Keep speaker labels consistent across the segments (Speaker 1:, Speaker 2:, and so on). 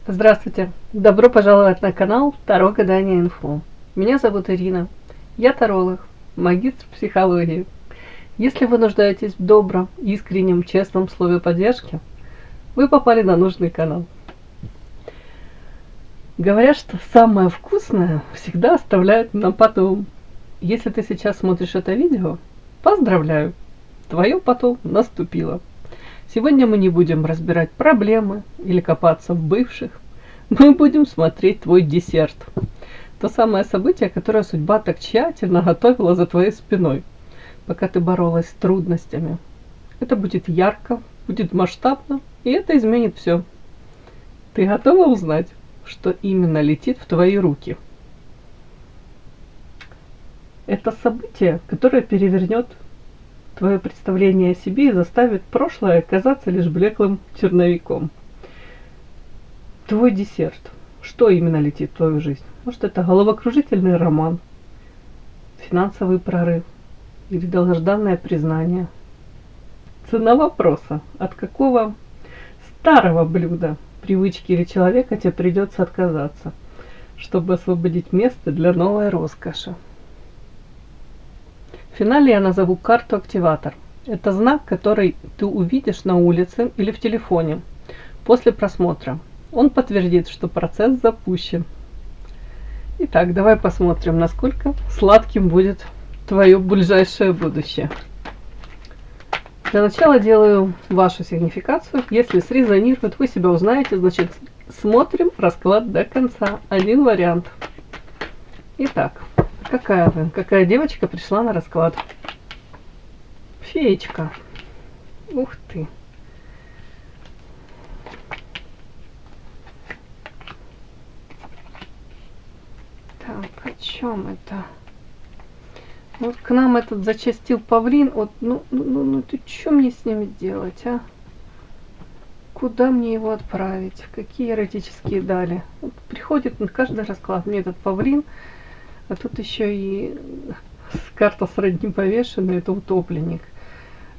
Speaker 1: Здравствуйте! Добро пожаловать на канал Таро Гадание Инфо. Меня зовут Ирина. Я таролог, магистр психологии. Если вы нуждаетесь в добром, искреннем, честном слове поддержки, вы попали на нужный канал. Говорят, что самое вкусное всегда оставляют на потом. Если ты сейчас смотришь это видео, поздравляю! Твое потом наступило. Сегодня мы не будем разбирать проблемы или копаться в бывших. Мы будем смотреть твой десерт. То самое событие, которое судьба так тщательно готовила за твоей спиной, пока ты боролась с трудностями. Это будет ярко, будет масштабно, и это изменит все. Ты готова узнать, что именно летит в твои руки? Это событие, которое перевернет твое представление о себе и заставит прошлое казаться лишь блеклым черновиком. Твой десерт. Что именно летит в твою жизнь? Может, это головокружительный роман, финансовый прорыв или долгожданное признание? Цена вопроса: от какого старого блюда, привычки или человека тебе придется отказаться, чтобы освободить место для новой роскоши? В финале я назову карту «Активатор». Это знак, который ты увидишь на улице или в телефоне после просмотра. Он подтвердит, что процесс запущен. Итак, давай посмотрим, насколько сладким будет твое ближайшее будущее. Для начала делаю вашу сигнификацию. Если срезонирует, вы себя узнаете, значит, смотрим расклад до конца. Один вариант. Итак. Какая девочка пришла на расклад? Феечка. Ух ты. Так, о чем это? Вот к нам этот зачастил павлин. Вот, ну ты что мне с ним делать, а? Куда мне его отправить? Какие эротические дали? Вот приходит на каждый расклад мне этот павлин. А тут еще и карта сродни повешенной, это утопленник.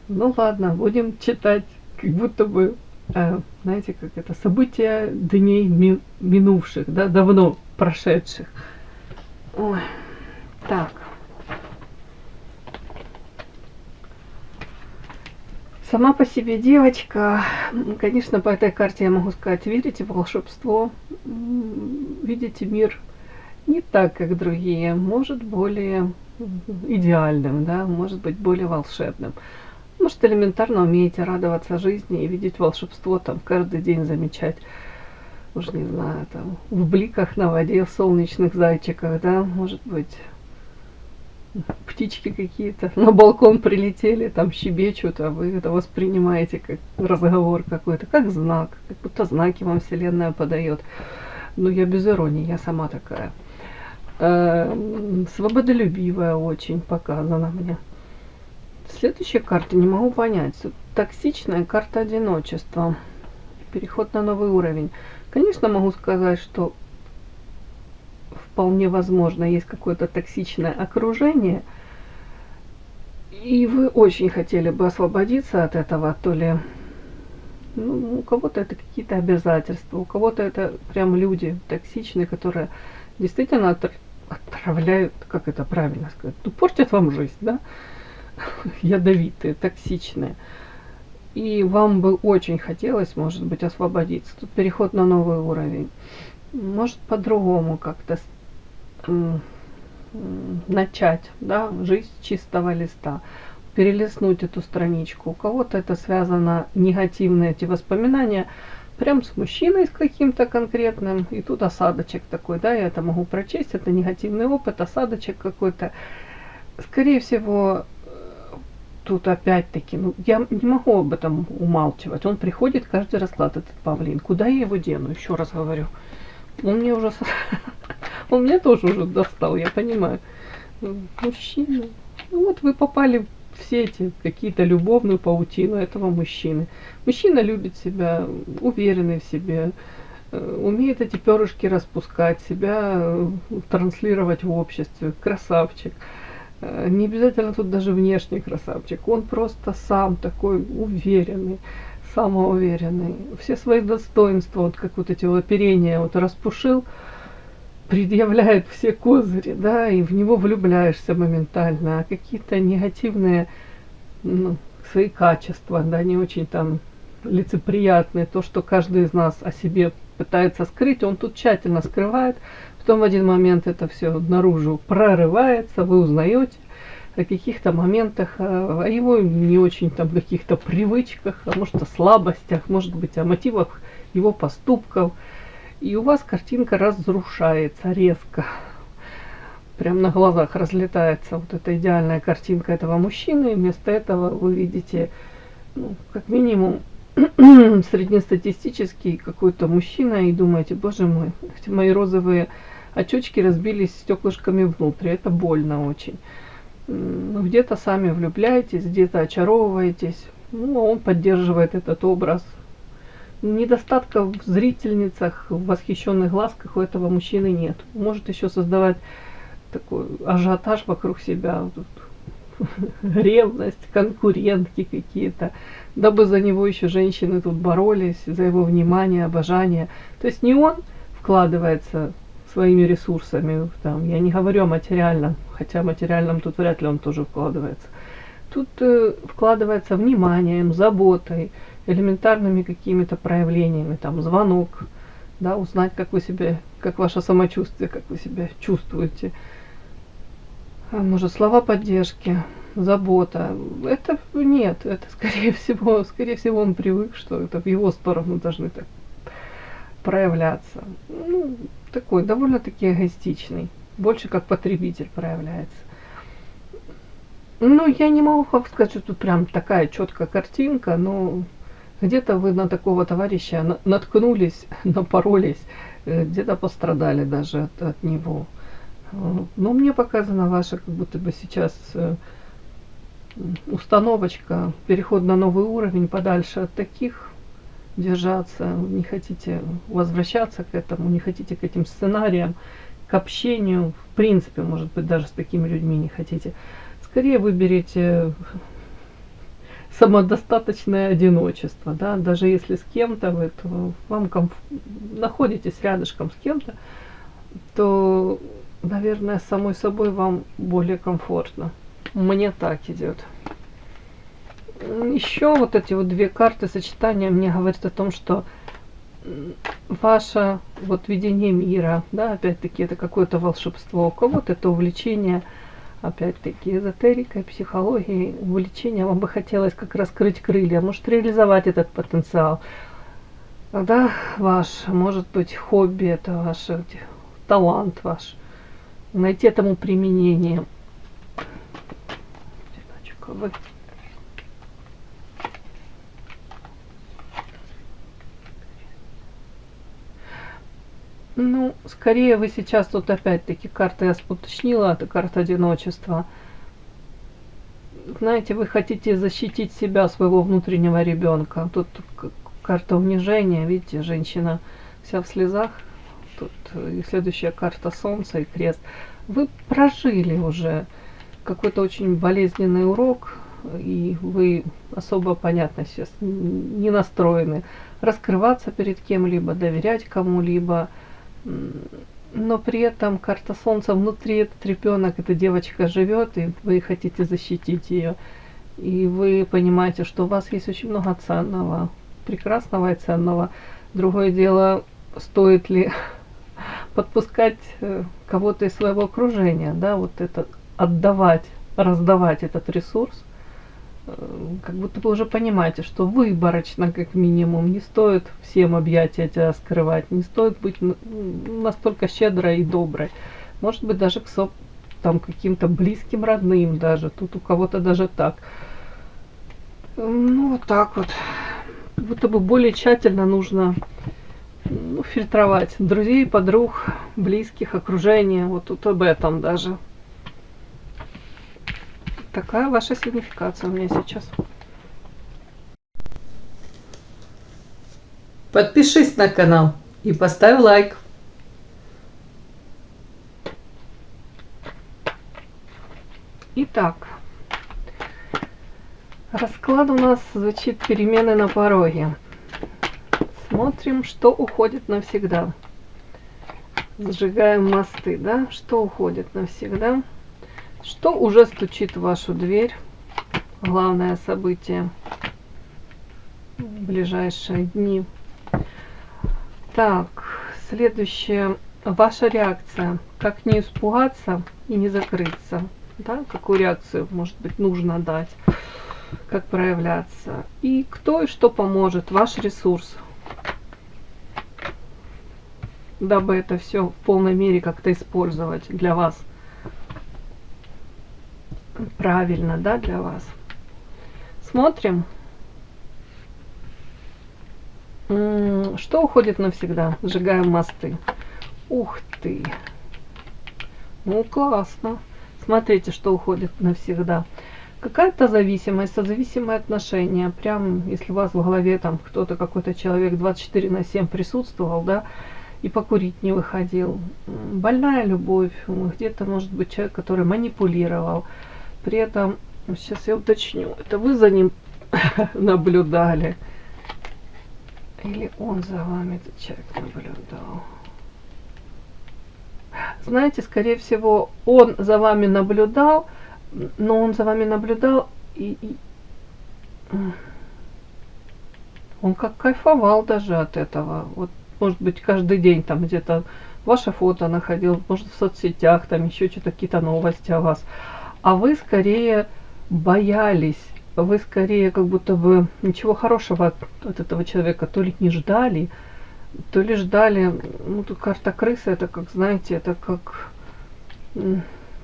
Speaker 1: Ну ладно, будем читать, как будто бы, знаете, как это, события дней минувших, да, давно прошедших. Ой, так. Сама по себе девочка, конечно, по этой карте я могу сказать, верите в волшебство, видите мир не так, как другие, может более идеальным, да, может быть более волшебным. Может, элементарно умеете радоваться жизни и видеть волшебство там каждый день, замечать, уж не знаю, там в бликах на воде, в солнечных зайчиках, да, может быть птички какие-то на балкон прилетели, там щебечут, а вы это воспринимаете как разговор какой-то, как знак, как будто знаки вам Вселенная подает. Ну, я без иронии, я сама такая. Свободолюбивая очень показана мне. Следующая карта, не могу понять. Токсичная карта одиночества. Переход на новый уровень. Конечно, могу сказать, что вполне возможно есть какое-то токсичное окружение, и вы очень хотели бы освободиться от этого, то ли у кого-то это какие-то обязательства, у кого-то это прям люди токсичные, которые действительно отравляют, как это правильно сказать, портят вам жизнь, да, ядовитые, токсичные. И вам бы очень хотелось, может быть, освободиться. Тут переход на новый уровень. Может, по-другому как-то начать, да, жизнь с чистого листа, перелистнуть эту страничку. У кого-то это связано, негативные эти воспоминания, прям с мужчиной с каким-то конкретным, и тут осадочек такой, да, я это могу прочесть, это негативный опыт, осадочек какой-то. Скорее всего, тут опять-таки, я не могу об этом умалчивать. Он приходит каждый расклад, этот павлин. Куда я его дену? Еще раз говорю. Он мне уже... Он меня тоже уже достал, я понимаю. Мужчина. Ну вот вы попали в все эти какие-то любовную паутину этого мужчины. Мужчина любит себя, уверенный в себе, умеет эти перышки распускать, себя транслировать в обществе. Красавчик. Не обязательно тут даже внешний красавчик. Он просто сам такой уверенный, самоуверенный, все свои достоинства, вот как вот эти вот оперения вот распушил, предъявляет все козыри, да, и в него влюбляешься моментально, а какие-то негативные, ну, свои качества, да, не очень там лицеприятные, то, что каждый из нас о себе пытается скрыть, он тут тщательно скрывает, потом в один момент это все наружу прорывается, вы узнаете о каких-то моментах, о его не очень там каких-то привычках, а может о слабостях, может быть о мотивах его поступков. И у вас картинка разрушается резко. Прям на глазах разлетается вот эта идеальная картинка этого мужчины. И вместо этого вы видите, ну, как минимум, среднестатистический какой-то мужчина и думаете, боже мой, эти мои розовые очечки разбились стеклышками внутрь. Это больно очень. Ну, где-то сами влюбляетесь, где-то очаровываетесь. Ну, он поддерживает этот образ. Недостатков в зрительницах, в восхищенных глазках у этого мужчины нет. Может еще создавать такой ажиотаж вокруг себя, ревность, конкурентки какие-то, дабы за него еще женщины тут боролись, за его внимание, обожание. То есть не он вкладывается своими ресурсами, там, я не говорю о материальном, хотя материальном тут вряд ли он тоже вкладывается. Тут вкладывается вниманием, заботой, элементарными какими-то проявлениями, там, звонок, да, узнать, как вы себя, как ваше самочувствие, как вы себя чувствуете. Может, слова поддержки, забота. Это нет, это скорее всего он привык, что это в его сторону должны так проявляться. Ну, такой довольно-таки эгоистичный, больше как потребитель проявляется. Ну, я не могу сказать, что тут прям такая четкая картинка, но где-то вы на такого товарища наткнулись, напоролись, где-то пострадали даже от него. Но мне показана ваша как будто бы сейчас установочка, переход на новый уровень, подальше от таких держаться, не хотите возвращаться к этому, не хотите к этим сценариям, к общению, в принципе, может быть, даже с такими людьми не хотите. Скорее выберите самодостаточное одиночество, да, даже если с кем-то вы, то вам находитесь рядышком с кем-то, то, наверное, самой собой вам более комфортно. Мне так идет. Еще вот эти вот две карты сочетания мне говорят о том, что ваше вот видение мира, да, опять-таки это какое-то волшебство, у кого-то это увлечение, опять-таки эзотерикой, психологией, увлечение, вам бы хотелось как раскрыть крылья, может реализовать этот потенциал, да, ваш, может быть, хобби, это ваш талант ваш, найти этому применение. Ну, скорее вы сейчас тут опять-таки карта, я уточнила, это карта одиночества. Знаете, вы хотите защитить себя, своего внутреннего ребенка. Тут карта унижения, видите, женщина вся в слезах. Тут и следующая карта солнце и крест. Вы прожили уже какой-то очень болезненный урок, и вы особо, понятно, сейчас не настроены раскрываться перед кем-либо, доверять кому-либо. Но при этом карта солнца внутри, этот ребенок, эта девочка живет, и вы хотите защитить ее. И вы понимаете, что у вас есть очень много ценного, прекрасного и ценного. Другое дело, стоит ли подпускать кого-то из своего окружения, да, вот это отдавать, раздавать этот ресурс, как будто вы уже понимаете, что выборочно, как минимум, не стоит всем объятия тебя скрывать, не стоит быть настолько щедрой и доброй. Может быть, даже к там каким-то близким, родным даже, тут у кого-то даже так. Ну, вот так вот. Будто бы более тщательно нужно фильтровать друзей, подруг, близких, окружения, вот тут об этом даже. Такая ваша сигнификация у меня сейчас. Подпишись на канал и поставь лайк. Итак, Расклад у нас звучит перемены на пороге. Смотрим, что уходит навсегда. Сжигаем мосты, да? Что уходит навсегда? Что уже стучит в вашу дверь? Главное событие в ближайшие дни. Так, следующее. Ваша реакция. Как не испугаться и не закрыться? Да? Какую реакцию, может быть, нужно дать? Как проявляться? И кто и что поможет? Ваш ресурс. Дабы это все в полной мере как-то использовать для вас. Правильно, да, для вас. Смотрим. Что уходит навсегда? Сжигаем мосты. Ух ты. Ну, классно. Смотрите, что уходит навсегда. Какая-то зависимость, созависимые отношения. Прям, если у вас в голове там кто-то, какой-то человек 24/7 присутствовал, да, и покурить не выходил. Больная любовь. Где-то, может быть, человек, который манипулировал. При этом, сейчас я уточню, это вы за ним наблюдали? Или он за вами, этот человек, наблюдал? Знаете, скорее всего, он за вами наблюдал, но он за вами наблюдал и он как кайфовал даже от этого. Вот, может быть, каждый день там где-то ваше фото находил, может, в соцсетях, там еще что-то, какие-то новости о вас. А вы скорее боялись, вы скорее как будто бы ничего хорошего от этого человека то ли не ждали, то ли ждали. Ну, тут карта крысы, это как, знаете, это как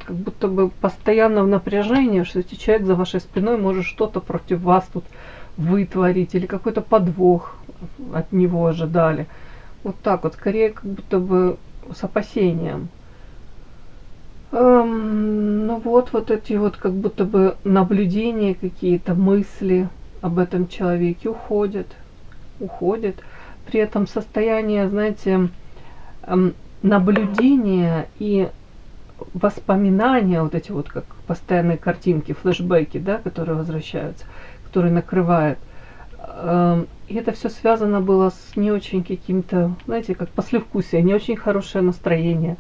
Speaker 1: будто бы постоянно в напряжении, что этот человек за вашей спиной может что-то против вас тут вытворить, или какой-то подвох от него ожидали. Вот так вот, скорее как будто бы с опасением. Ну вот эти вот как будто бы наблюдения, какие-то мысли об этом человеке уходят. При этом состояние, знаете, наблюдения и воспоминания, вот эти вот как постоянные картинки, флешбеки, да, которые возвращаются, которые накрывают. И это все связано было с не очень каким-то, знаете, как послевкусие, не очень хорошее настроение.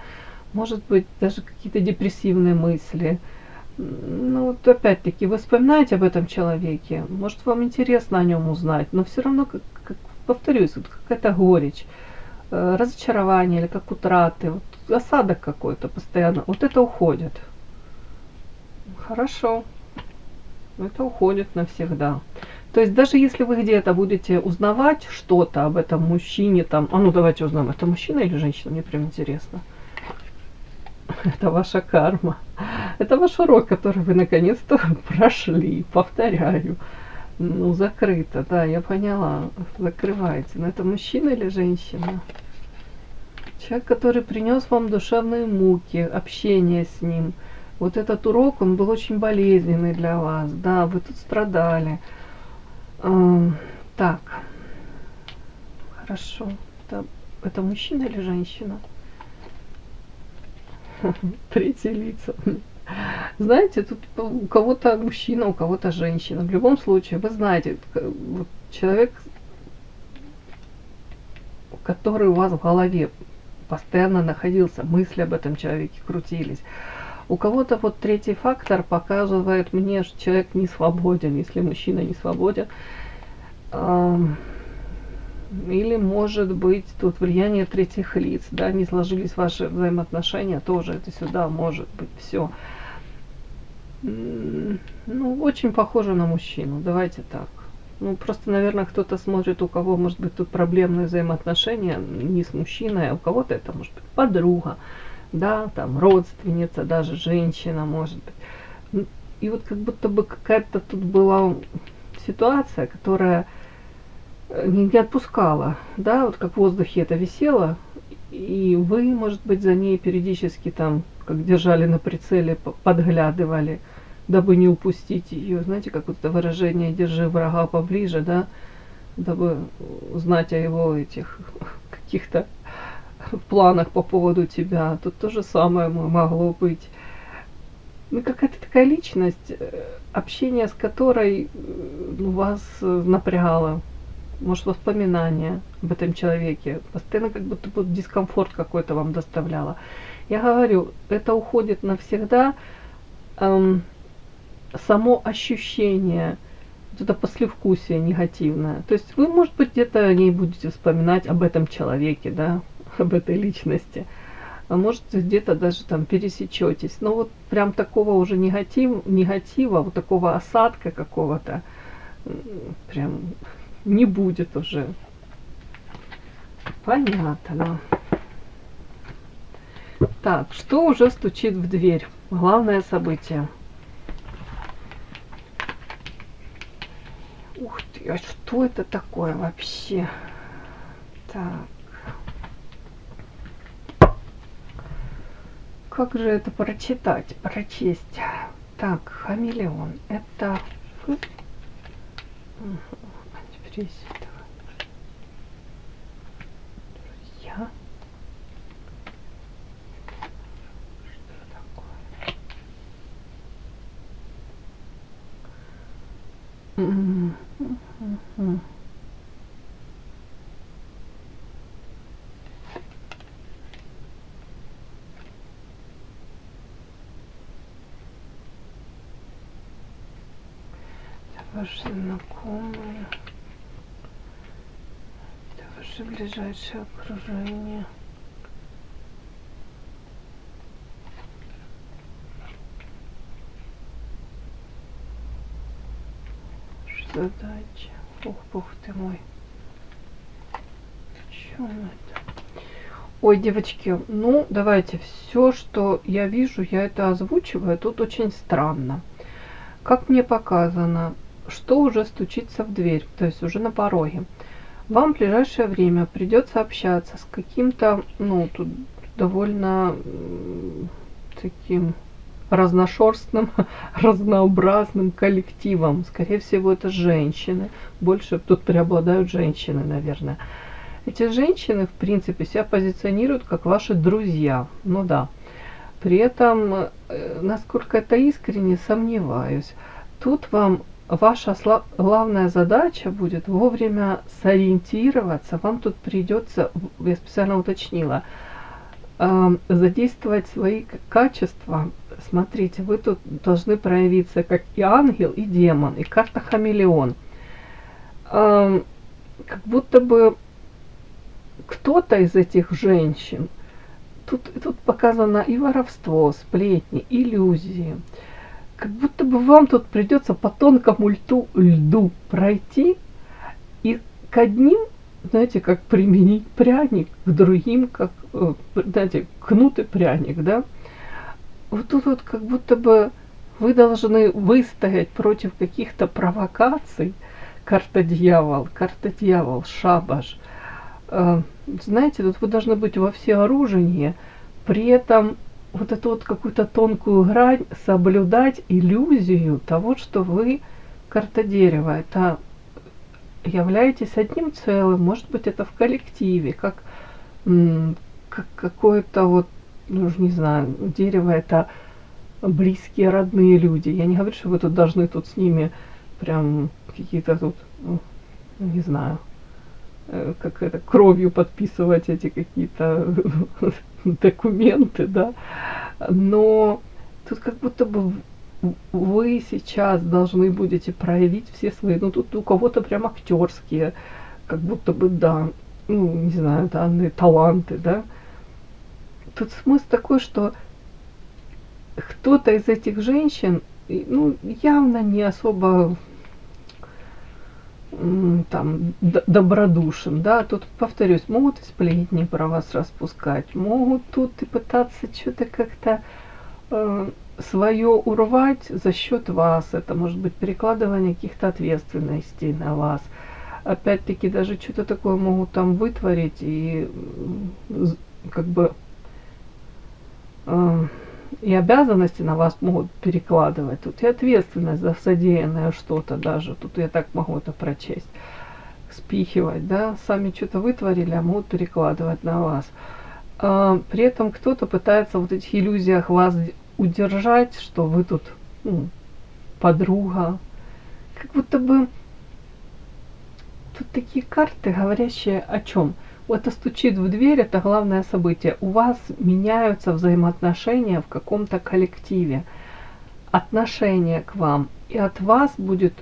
Speaker 1: Может быть, даже какие-то депрессивные мысли. Ну, вот опять-таки, вы вспоминаете об этом человеке, может, вам интересно о нем узнать, но все равно, повторюсь, вот какая-то горечь, разочарование или как утраты, вот осадок какой-то постоянно. Вот это уходит. Хорошо. Это уходит навсегда. То есть даже если вы где-то будете узнавать что-то об этом мужчине, там, а ну давайте узнаем, это мужчина или женщина, мне прям интересно. Это ваша карма. Это ваш урок, который вы наконец-то прошли. Повторяю. Ну, закрыто, да, я поняла. Закрывайте. Но это мужчина или женщина? Человек, который принес вам душевные муки, общение с ним. Вот этот урок, он был очень болезненный для вас. Да, вы тут страдали. Так. Хорошо. Это мужчина или женщина? Третьи лица. Знаете, тут у кого-то мужчина, у кого-то женщина. В любом случае, вы знаете, вот человек, который у вас в голове постоянно находился, мысли об этом человеке крутились. У кого-то вот третий фактор показывает мне, что человек не свободен, если мужчина не свободен. Или, может быть, тут влияние третьих лиц, да, не сложились ваши взаимоотношения, тоже это сюда может быть все. Ну, очень похоже на мужчину, давайте так. Ну, просто, наверное, кто-то смотрит, у кого, может быть, тут проблемные взаимоотношения не с мужчиной, а у кого-то это, может быть, подруга, да, там, родственница, даже женщина, может быть. И вот как будто бы какая-то тут была ситуация, которая не отпускала, да, вот как в воздухе это висело, и вы, может быть, за ней периодически там, как держали на прицеле, подглядывали, дабы не упустить ее. Знаете, как вот это выражение «держи врага поближе», да, дабы знать о его этих каких-то планах по поводу тебя. Тут то же самое могло быть. Ну, какая-то такая личность, общение с которой вас напрягало. Может, воспоминания об этом человеке. Постоянно как будто бы дискомфорт какой-то вам доставляло. Я говорю, это уходит навсегда. Само ощущение, вот это послевкусие негативное. То есть вы, может быть, где-то не будете вспоминать об этом человеке, да, об этой личности. А может, где-то даже там пересечетесь. Но вот прям такого уже негатива, вот такого осадка какого-то прям не будет уже. Понятно. Так, что уже стучит в дверь? Главное событие. Ух ты, а что это такое вообще? Так. Как же это прочитать, прочесть? Так, хамелеон. Это... Теперь есть это. Друзья. Что такое? Ваши знакомые, это ваше ближайшее окружение. Задача. Ух, бог ты мой. Чем это? Ой, девочки, ну давайте, все, что я вижу, я это озвучиваю. Тут очень странно. Как мне показано, что уже стучится в дверь, то есть уже на пороге. Вам в ближайшее время придется общаться с каким-то, ну, тут довольно таким разношерстным, разнообразным коллективом. Скорее всего, это женщины. Больше тут преобладают женщины, наверное. Эти женщины, в принципе, себя позиционируют как ваши друзья. Ну да. При этом, насколько это искренне, сомневаюсь. Тут вам ваша главная задача будет вовремя сориентироваться. Вам тут придется, я специально уточнила, задействовать свои качества. Смотрите, вы тут должны проявиться как и ангел, и демон, и карта хамелеон. Как будто бы кто-то из этих женщин, тут показано и воровство, сплетни, иллюзии. Как будто бы вам тут придется по тонкому льду пройти, и к одним, знаете, как применить пряник, к другим, как, знаете, кнут и пряник, да? Вот тут вот как будто бы вы должны выстоять против каких-то провокаций. Карта дьявол, шабаш. Знаете, тут вы должны быть во всеоружии, при этом вот эту вот какую-то тонкую грань соблюдать иллюзию того, что вы карта дерева. Это являетесь одним целым, может быть, это в коллективе, как какое-то вот, ну, не знаю, дерево это близкие, родные люди. Я не говорю, что вы тут должны тут с ними прям какие-то тут, ну, не знаю, как это, кровью подписывать эти какие-то документы, да. Но тут как будто бы вы сейчас должны будете проявить все свои, ну тут у кого-то прям актерские, как будто бы, да, ну, не знаю, данные таланты, да. Тут смысл такой, что кто-то из этих женщин, ну, явно не особо там добродушен, да, тут, повторюсь, могут и сплетни про вас распускать, могут тут и пытаться что-то как-то свое урвать за счет вас, это может быть перекладывание каких-то ответственностей на вас, опять-таки даже что-то такое могут там вытворить и как бы и обязанности на вас могут перекладывать. Тут и ответственность за содеянное что-то даже. Тут я так могу это прочесть. Спихивать, да. Сами что-то вытворили, а могут перекладывать на вас. При этом кто-то пытается в вот этих иллюзиях вас удержать, что вы тут, ну, подруга. Как будто бы тут такие карты, говорящие о чем? Вот это стучит в дверь, это главное событие. У вас меняются взаимоотношения в каком-то коллективе. Отношение к вам. И от вас будет,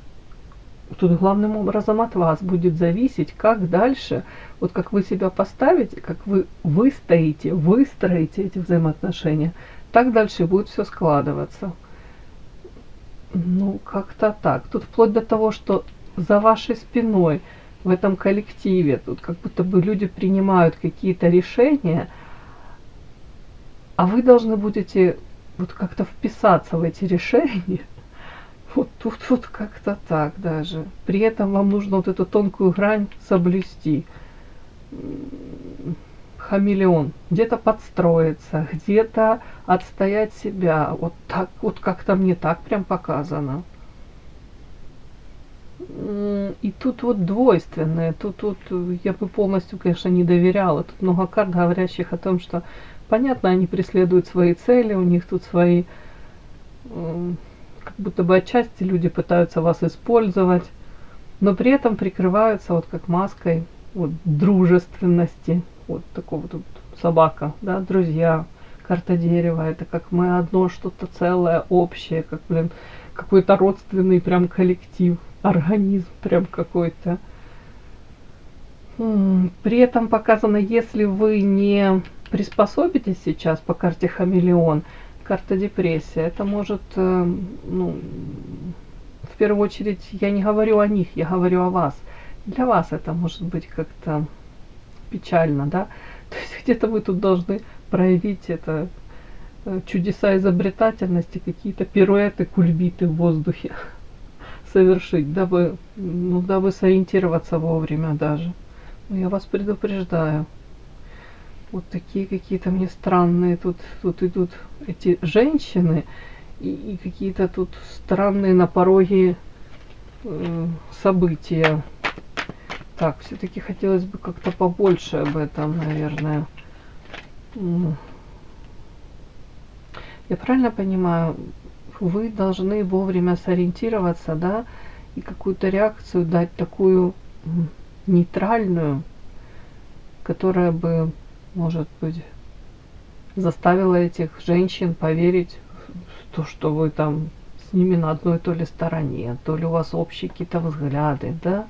Speaker 1: тут главным образом от вас будет зависеть, как дальше, вот как вы себя поставите, как вы выстроите эти взаимоотношения, так дальше будет все складываться. Ну, как-то так. Тут вплоть до того, что за вашей спиной в этом коллективе, тут как будто бы люди принимают какие-то решения, а вы должны будете вот как-то вписаться в эти решения. Вот тут вот как-то так даже. При этом вам нужно вот эту тонкую грань соблюсти. Хамелеон. Где-то подстроиться, где-то отстоять себя. Вот так вот как-то мне так прям показано. И тут вот двойственное. Тут вот я бы полностью, конечно, не доверяла. Тут много карт, говорящих о том, что понятно, они преследуют свои цели, у них тут свои, как будто бы отчасти люди пытаются вас использовать, но при этом прикрываются вот как маской вот дружественности. Вот такого тут собака, да, друзья, карта дерева, это как мы одно, что-то целое, общее, как, блин, какой-то родственный прям коллектив, организм прям какой-то. При этом показано, если вы не приспособитесь сейчас по карте Хамелеон, карта депрессия, это может, ну, в первую очередь, я не говорю о них, я говорю о вас. Для вас это может быть как-то печально, да? То есть где-то вы тут должны проявить это чудеса изобретательности, какие-то пируэты, кульбиты в воздухе совершить, дабы, ну, дабы сориентироваться вовремя даже. Но я вас предупреждаю. Вот такие какие-то мне странные тут идут эти женщины и какие-то тут странные на пороге события. Так, все-таки хотелось бы как-то побольше об этом, наверное. Я правильно понимаю, вы должны вовремя сориентироваться, да, и какую-то реакцию дать такую нейтральную, которая бы, может быть, заставила этих женщин поверить в то, что вы там с ними на одной то ли стороне, то ли у вас общие какие-то взгляды, да?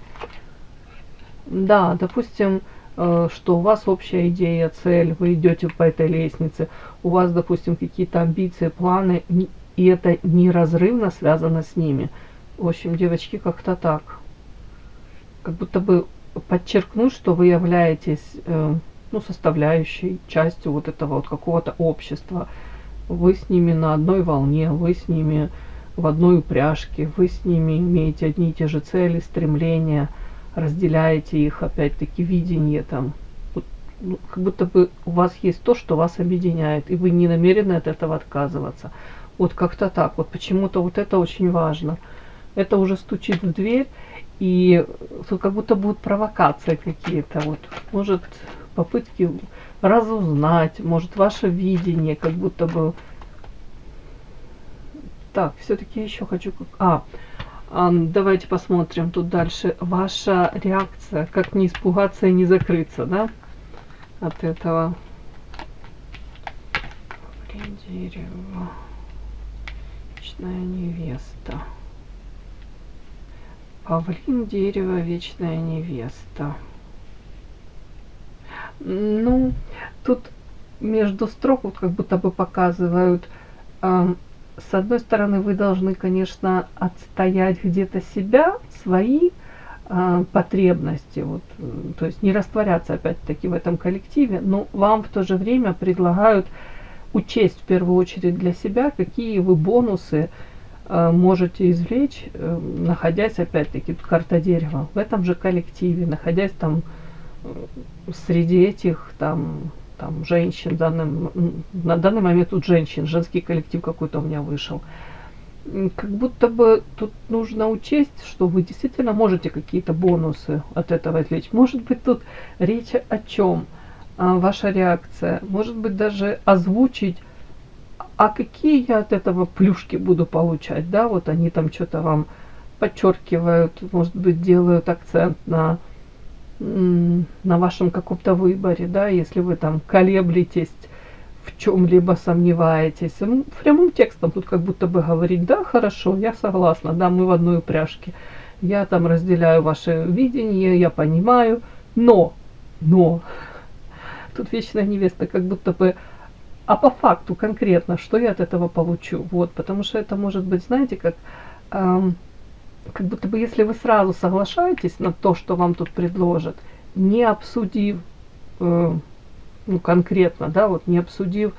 Speaker 1: Да, допустим, что у вас общая идея, цель, вы идете по этой лестнице, у вас, допустим, какие-то амбиции, планы, и это неразрывно связано с ними. В общем, девочки, как-то так. Как будто бы подчеркнуть, что вы являетесь, ну, составляющей частью вот этого вот какого-то общества. Вы с ними на одной волне, вы с ними в одной упряжке, вы с ними имеете одни и те же цели, стремления, разделяете их, опять-таки, видение там. Вот, ну, как будто бы у вас есть то, что вас объединяет, и вы не намерены от этого отказываться. Вот как-то так. Вот почему-то вот это очень важно. Это уже стучит в дверь, и тут как будто будут провокации какие-то. Вот, может, попытки разузнать, может, ваше видение, как будто бы. Так, все-таки еще хочу... давайте посмотрим тут дальше. Ваша реакция, как не испугаться и не закрыться, да, от этого. Дерево. Вечная невеста. Павлин, дерево, вечная невеста. Ну, тут между строк вот как будто бы показывают, с одной стороны, вы должны, конечно, отстоять где-то себя, свои потребности, вот, то есть не растворяться опять-таки в этом коллективе, но вам в то же время предлагают учесть в первую очередь для себя, какие вы бонусы можете извлечь, находясь, опять-таки, карта дерева, в этом же коллективе, находясь там среди этих там женщин, на данный момент тут женщин, женский коллектив какой-то у меня вышел. Как будто бы тут нужно учесть, что вы действительно можете какие-то бонусы от этого извлечь. Может быть, тут речь о чем? Ваша реакция. Может быть, даже озвучить а какие я от этого плюшки буду получать, да, вот они там что-то вам подчеркивают, может быть, делают акцент на вашем каком-то выборе, да, если вы там колеблетесь, в чем-либо сомневаетесь. Прямым текстом тут как будто бы говорить: да, хорошо, я согласна, да, мы в одной упряжке, я там разделяю ваше видение, я понимаю, но, тут вечная невеста как будто бы, а по факту конкретно, что я от этого получу? Вот, потому что это может быть, знаете, как будто бы, если вы сразу соглашаетесь на то, что вам тут предложат, не обсудив, ну, конкретно, да, вот не обсудив,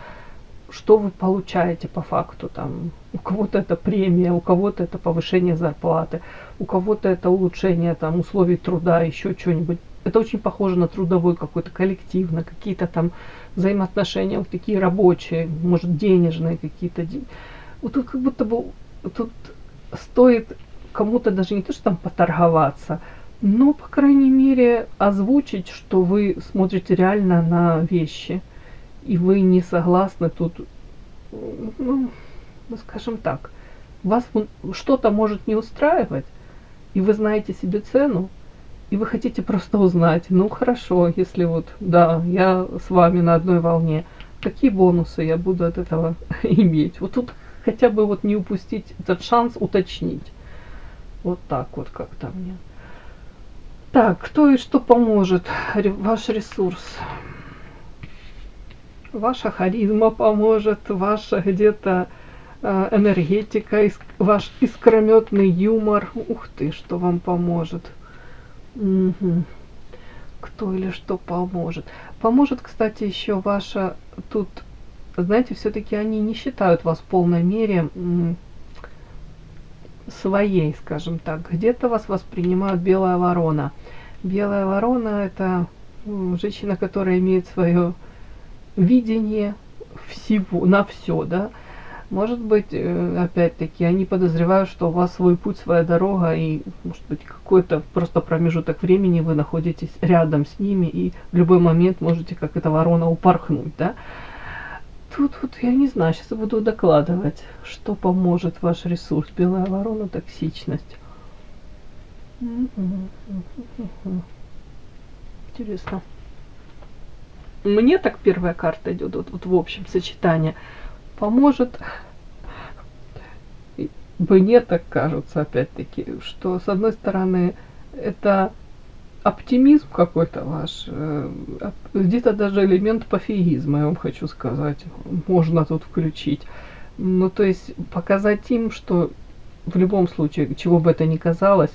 Speaker 1: что вы получаете по факту, там, у кого-то это премия, у кого-то это повышение зарплаты, у кого-то это улучшение, там, условий труда, еще что-нибудь. Это очень похоже на трудовой какой-то коллектив, на какие-то там взаимоотношения, вот такие рабочие, может, денежные какие-то. Вот тут как будто бы, тут стоит кому-то даже не то, что там поторговаться, но, по крайней мере, озвучить, что вы смотрите реально на вещи, и вы не согласны тут, ну, скажем так, вас что-то может не устраивать, и вы знаете себе цену, и вы хотите просто узнать, ну, хорошо, если вот, да, я с вами на одной волне, какие бонусы я буду от этого иметь. Вот тут хотя бы вот не упустить этот шанс уточнить. Вот так вот как-то мне. Так, кто и что поможет? Ваш ресурс. Ваша харизма поможет, ваша где-то энергетика, ваш искрометный юмор. Ух ты, что вам поможет. Угу. Кто или что поможет. Поможет, кстати, еще ваша тут, знаете, все-таки они не считают вас в полной мере своей, скажем так. Где-то вас воспринимают белая ворона. Белая ворона — это женщина, которая имеет свое видение всего, на все, да. Может быть, опять-таки, они подозревают, что у вас свой путь, своя дорога, и, может быть, какой-то просто промежуток времени вы находитесь рядом с ними, и в любой момент можете, как эта ворона, упорхнуть, да. Тут вот я не знаю, сейчас я буду докладывать, что поможет ваш ресурс. Белая ворона, токсичность. Интересно. Мне так первая карта идет, вот в общем сочетании. Поможет. Мне так кажется, опять-таки, что с одной стороны это оптимизм какой-то ваш, где-то даже элемент пофигизма, я вам хочу сказать, можно тут включить. Ну, то есть показать им, что в любом случае, чего бы это ни казалось,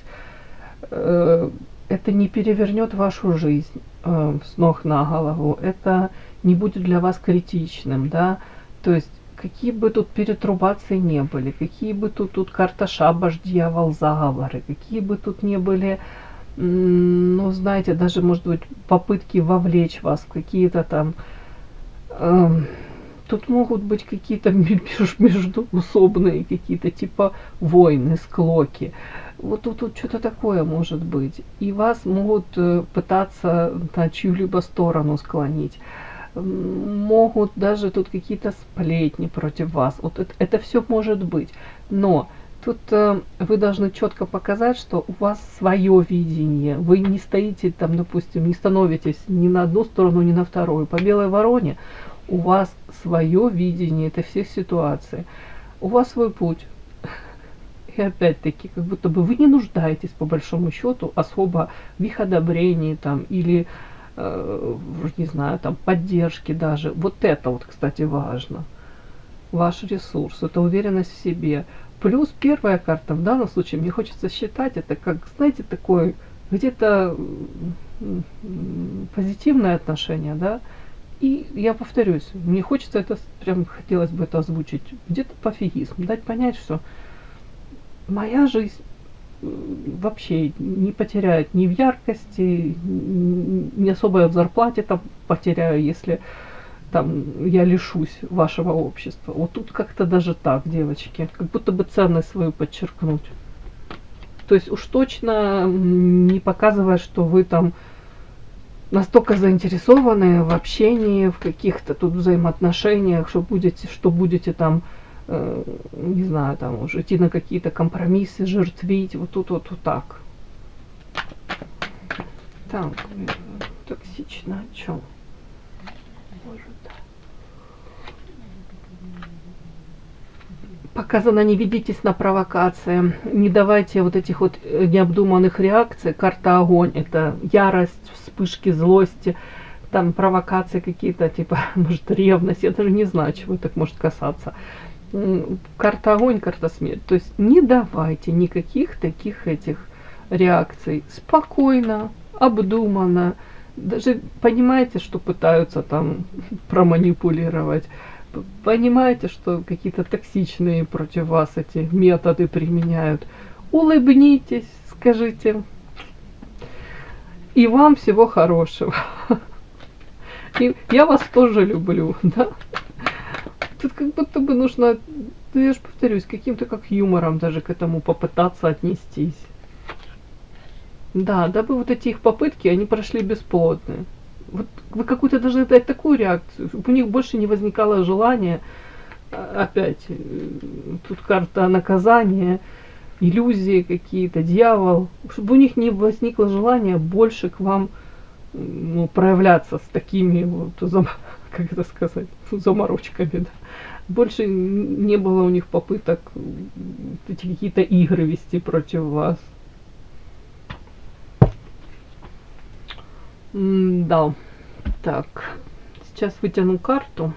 Speaker 1: это не перевернет вашу жизнь с ног на голову, это не будет для вас критичным, да, то есть какие бы тут перетрубации не были, какие бы тут карта шабаш, дьявол, заговоры, какие бы тут не были, ну, знаете, даже, может быть, попытки вовлечь вас в какие-то там... тут могут быть какие-то междуусобные какие-то типа войны, склоки. Вот тут что-то такое может быть. И вас могут пытаться на чью-либо сторону склонить. Могут даже тут какие-то сплетни против вас. Вот это все может быть. Но тут вы должны четко показать, что у вас свое видение. Вы не стоите там, допустим, не становитесь ни на одну сторону, ни на вторую. По белой вороне у вас свое видение этой всех ситуаций. У вас свой путь. И опять-таки, как будто бы вы не нуждаетесь, по большому счету, особо в их одобрении там, или, не знаю, там, поддержки даже. Вот это вот, кстати, важно. Ваш ресурс, это уверенность в себе. Плюс первая карта, в данном случае, мне хочется считать, это как, знаете, такое где-то позитивное отношение, да. И я повторюсь, мне хочется это, прям хотелось бы это озвучить, где-то пофигизм, дать понять, что моя жизнь вообще не потеряет ни в яркости, не особо я в зарплате там потеряю, если там я лишусь вашего общества. Вот тут как-то даже так, девочки, как будто бы ценность свою подчеркнуть. То есть уж точно не показывая, что вы там настолько заинтересованы в общении, в каких-то тут взаимоотношениях, что будете там, не знаю, там уже идти на какие-то компромиссы, жертвить, вот тут вот так. Так, токсично, о чем? Показано, не ведитесь на провокации, не давайте вот этих вот необдуманных реакций. Карта огонь, это ярость, вспышки злости, там провокации какие-то, типа, может, ревность, я даже не знаю, чего так может касаться. Карта огонь, карта смерть, то есть не давайте никаких таких этих реакций. Спокойно, обдуманно, даже понимаете, что пытаются там проманипулировать, понимаете, что какие-то токсичные против вас эти методы применяют. Улыбнитесь, скажите. И вам всего хорошего. И я вас тоже люблю, да? Тут как будто бы нужно, ну я же повторюсь, каким-то как юмором даже к этому попытаться отнестись. Да, дабы вот эти их попытки, они прошли бесплодны. Вот вы какую-то должны дать такую реакцию, чтобы у них больше не возникало желания, опять, тут карта наказания, иллюзии какие-то, дьявол, чтобы у них не возникло желания больше к вам, ну, проявляться с такими вот, как это сказать, заморочками, да. Больше не было у них попыток эти какие-то игры вести против вас. Да, так, сейчас вытяну карту.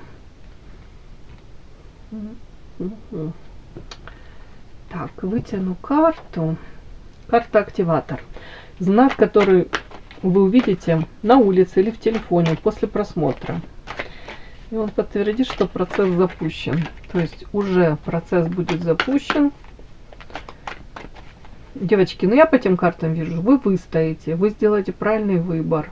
Speaker 1: Так, вытяну карту. Карта активатор. Знак, который вы увидите на улице или в телефоне после просмотра. И он подтвердит, что процесс запущен. То есть уже процесс будет запущен. Девочки, ну я по этим картам вижу, вы выстоите, вы сделаете правильный выбор.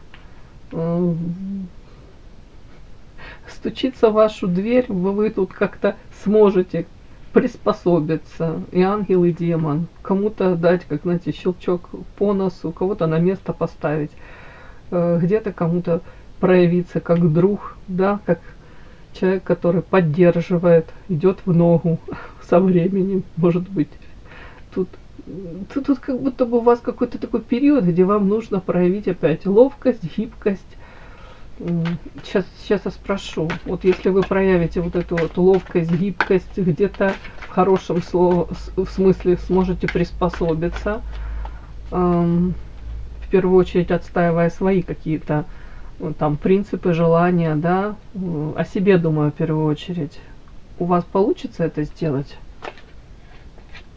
Speaker 1: Стучится в вашу дверь, вы тут как-то сможете приспособиться, и ангел, и демон. Кому-то дать, как, знаете, щелчок по носу, кого-то на место поставить, где-то кому-то проявиться как друг, да, как человек, который поддерживает, идет в ногу со временем, может быть. Тут как будто бы у вас какой-то такой период, где вам нужно проявить опять ловкость, гибкость. Сейчас я спрошу. Вот если вы проявите вот эту вот ловкость, гибкость, где-то в хорошем смысле сможете приспособиться, в первую очередь отстаивая свои какие-то там принципы, желания, да, о себе думаю в первую очередь. У вас получится это сделать?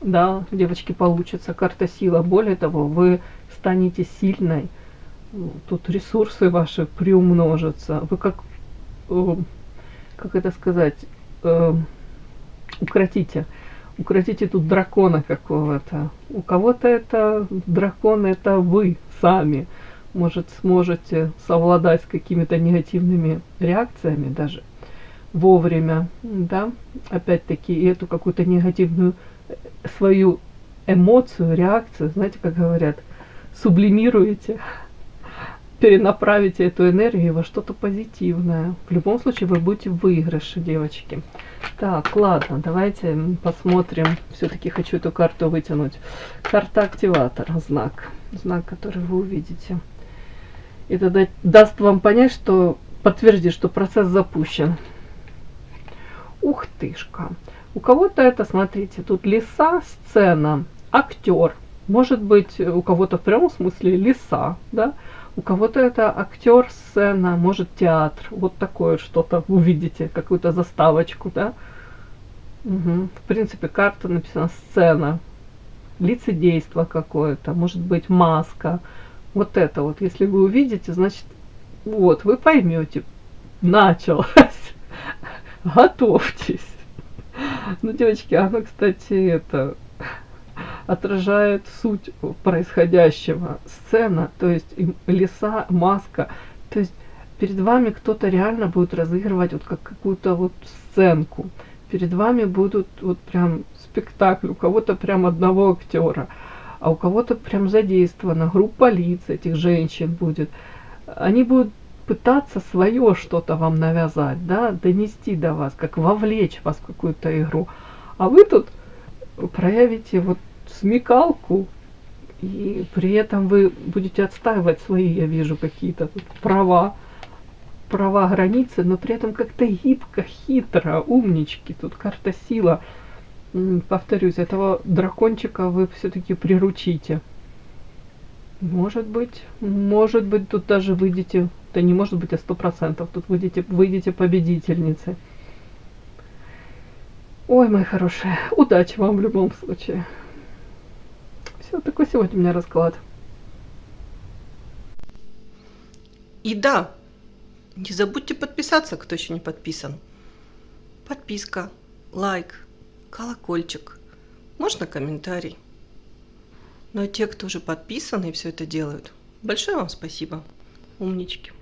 Speaker 1: Да, девочки, получится. Карта сила. Более того, вы станете сильной. Тут ресурсы ваши приумножатся. Вы как это сказать, укротите тут дракона какого-то. У кого-то это дракон, это вы сами. Может, сможете совладать с какими-то негативными реакциями даже вовремя, да, опять-таки, и эту какую-то негативную свою эмоцию, реакцию, знаете, как говорят, сублимируете, перенаправите эту энергию во что-то позитивное. В любом случае вы будете в выигрыше, девочки. Так, ладно, давайте посмотрим. Все-таки хочу эту карту вытянуть. Карта активатор, знак, который вы увидите. Это даст вам понять, что подтвердит, что процесс запущен. Ух тышка. У кого-то это, смотрите, тут лиса, сцена, актер. Может быть, у кого-то в прямом смысле лиса, да? У кого-то это актер, сцена, может театр. Вот такое что-то увидите, какую-то заставочку, да? Угу. В принципе, карта написана сцена, лицедейство какое-то, может быть, маска. Вот это вот, если вы увидите, значит, вот, вы поймете, началось. Готовьтесь. Ну, девочки, оно, кстати, это отражает суть происходящего. Сцена, то есть лиса, маска. То есть перед вами кто-то реально будет разыгрывать вот как какую-то вот сценку. Перед вами будут вот прям спектакль. У кого-то прям одного актера, а у кого-то прям задействована группа лиц этих женщин будет. Они будут пытаться свое что-то вам навязать, да, донести до вас, как вовлечь вас в какую-то игру. А вы тут проявите вот смекалку, и при этом вы будете отстаивать свои, я вижу, какие-то тут права, границы, но при этом как-то гибко, хитро, умнички. Тут карта сила. Повторюсь, этого дракончика вы все-таки приручите. Может быть, тут даже выйдете, да не может быть, а 100%, тут выйдете победительницей. Ой, мои хорошие, удачи вам в любом случае. Все, такой сегодня у меня расклад.
Speaker 2: И да, не забудьте подписаться, кто еще не подписан. Подписка, лайк, колокольчик, можно комментарий. Ну а те, кто уже подписаны и все это делают, большое вам спасибо, умнички.